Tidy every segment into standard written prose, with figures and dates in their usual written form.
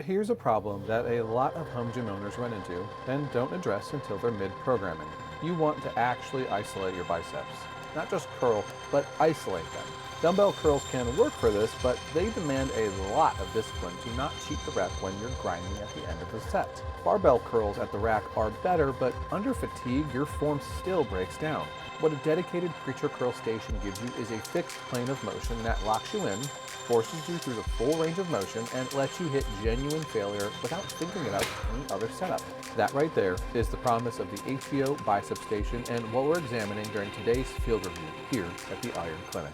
Here's a problem that a lot of home gym owners run into and don't address until they're mid-programming. You want to actually isolate your biceps. Not just curl, but isolate them. Dumbbell curls can work for this, but they demand a lot of discipline to not cheat the rep when you're grinding at the end of the set. Barbell curls at the rack are better, but under fatigue, your form still breaks down. What a dedicated preacher curl station gives you is a fixed plane of motion that locks you in, forces you through the full range of motion, and lets you hit genuine failure without thinking about any other setup. That right there is the promise of the HVO Bicep Station and what we're examining during today's field review here at the Iron Clinic.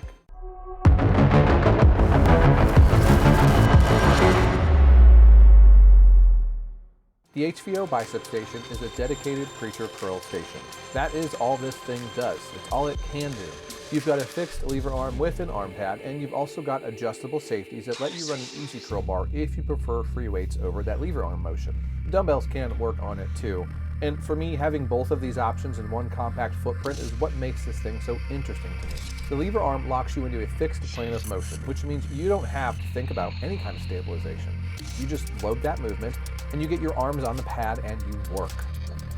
The HVO Bicep Station is a dedicated preacher curl station. That is all this thing does. It's all it can do. You've got a fixed lever arm with an arm pad, and you've also got adjustable safeties that let you run an easy curl bar if you prefer free weights over that lever arm motion. Dumbbells can work on it too. And for me, having both of these options in one compact footprint is what makes this thing so interesting to me. The lever arm locks you into a fixed plane of motion, which means you don't have to think about any kind of stabilization. You just load that movement, and you get your arms on the pad and you work.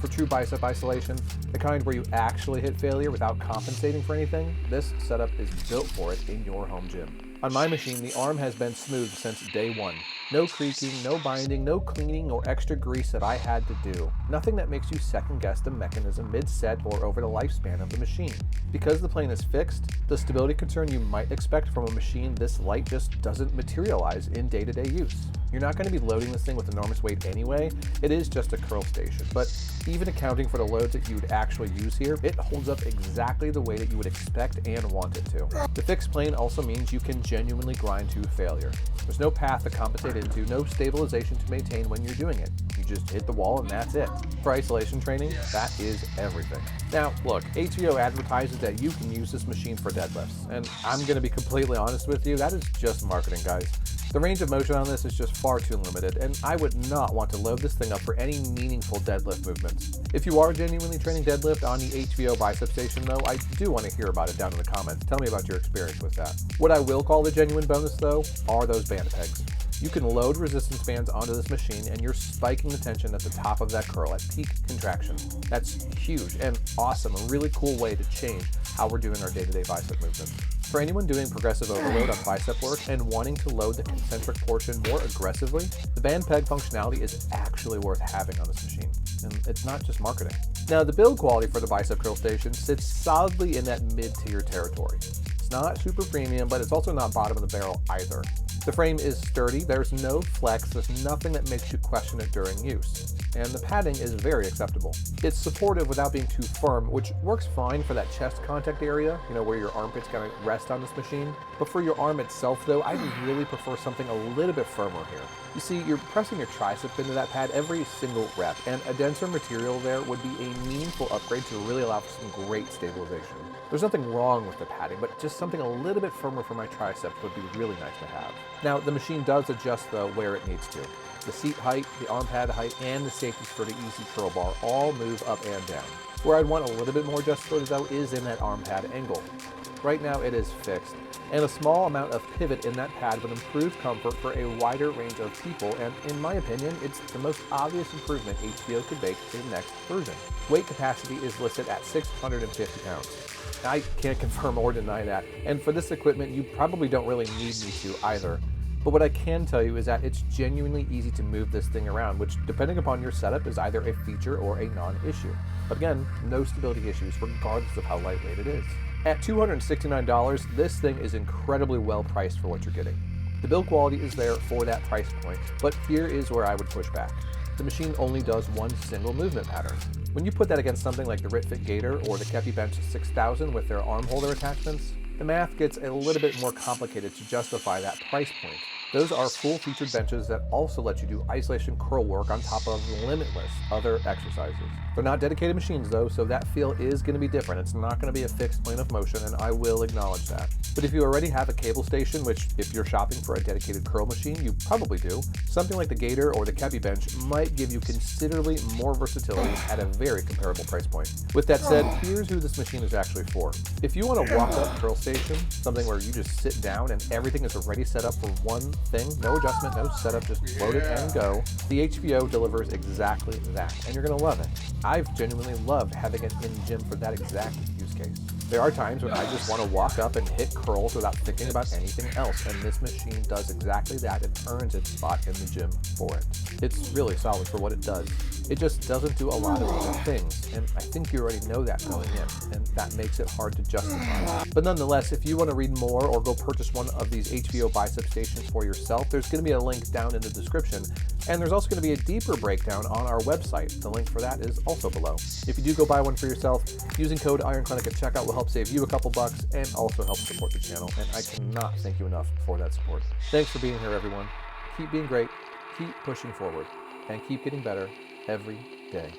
For true bicep isolation, the kind where you actually hit failure without compensating for anything, this setup is built for it in your home gym. On my machine, the arm has been smooth since day one. No creaking, no binding, no cleaning or extra grease that I had to do. Nothing that makes you second guess the mechanism mid-set or over the lifespan of the machine. Because the plane is fixed, the stability concern you might expect from a machine this light just doesn't materialize in day-to-day use. You're not going to be loading this thing with enormous weight anyway. It is just a curl station, but even accounting for the loads that you would actually use here, it holds up exactly the way that you would expect and want it to. The fixed plane also means you can genuinely grind to failure. There's no path to compensate into, no stabilization to maintain when you're doing it. You just hit the wall and that's it. For isolation training, that is everything. Now, look, HVO advertises that you can use this machine for deadlifts, and I'm going to be completely honest with you, that is just marketing, guys. The range of motion on this is just far too limited, and I would not want to load this thing up for any meaningful deadlift movements. If you are genuinely training deadlift on the HVO Bicep Station though, I do want to hear about it down in the comments. Tell me about your experience with that. What I will call the genuine bonus though, are those band pegs. You can load resistance bands onto this machine and you're spiking the tension at the top of that curl at peak contraction. That's huge and awesome, a really cool way to change how we're doing our day-to-day bicep movements. For anyone doing progressive overload on bicep work and wanting to load the concentric portion more aggressively, the band peg functionality is actually worth having on this machine. And it's not just marketing. Now, the build quality for the Bicep Curl Station sits solidly in that mid-tier territory. It's not super premium, but it's also not bottom of the barrel either. The frame is sturdy, there's no flex, there's nothing that makes you question it during use. And the padding is very acceptable. It's supportive without being too firm, which works fine for that chest contact area, where your armpit's gonna rest on this machine. But for your arm itself though, I really prefer something a little bit firmer here. You see, you're pressing your tricep into that pad every single rep, and a denser material there would be a meaningful upgrade to really allow for some great stabilization. There's nothing wrong with the padding, but just something a little bit firmer for my triceps would be really nice to have. Now, the machine does adjust though where it needs to. The seat height, the arm pad height, and the safeties for the easy curl bar all move up and down. Where I'd want a little bit more adjustability though is in that arm pad angle. Right now it is fixed, and a small amount of pivot in that pad would improve comfort for a wider range of people, and in my opinion, it's the most obvious improvement HVO could make in the next version. Weight capacity is listed at 650 pounds. I can't confirm or deny that, and for this equipment you probably don't really need me to either. But what I can tell you is that it's genuinely easy to move this thing around, which depending upon your setup is either a feature or a non-issue. But again, no stability issues regardless of how lightweight it is. At $269, this thing is incredibly well priced for what you're getting. The build quality is there for that price point, but here is where I would push back. The machine only does one single movement pattern. When you put that against something like the RitFit Gator or the Kepi Bench 6000 with their arm holder attachments, the math gets a little bit more complicated to justify that price point. Those are full-featured benches that also let you do isolation curl work on top of limitless other exercises. They're not dedicated machines though, so that feel is going to be different. It's not going to be a fixed plane of motion, and I will acknowledge that. But if you already have a cable station, which if you're shopping for a dedicated curl machine, you probably do, something like the Gator or the Kepi Bench might give you considerably more versatility at a very comparable price point. With that said, here's who this machine is actually for. If you want a walk-up curl station, something where you just sit down and everything is already set up for one thing, no adjustment, no setup, just load it and go. The HVO delivers exactly that, and you're gonna love it. I've genuinely loved having it in gym for that exact use case. There are times when I just want to walk up and hit curls without thinking about anything else, and this machine does exactly that and earns its spot in the gym for it. It's really solid for what it does. It just doesn't do a lot of other things, and I think you already know that going in, and that makes it hard to justify. But nonetheless, if you want to read more or go purchase one of these HVO Bicep Stations for yourself, there's going to be a link down in the description, and there's also going to be a deeper breakdown on our website. The link for that is also below. If you do go buy one for yourself, using code IronClinic at checkout will help save you a couple bucks and also help support the channel, and I cannot thank you enough for that support. Thanks for being here, everyone. Keep being great, keep pushing forward, and keep getting better every day.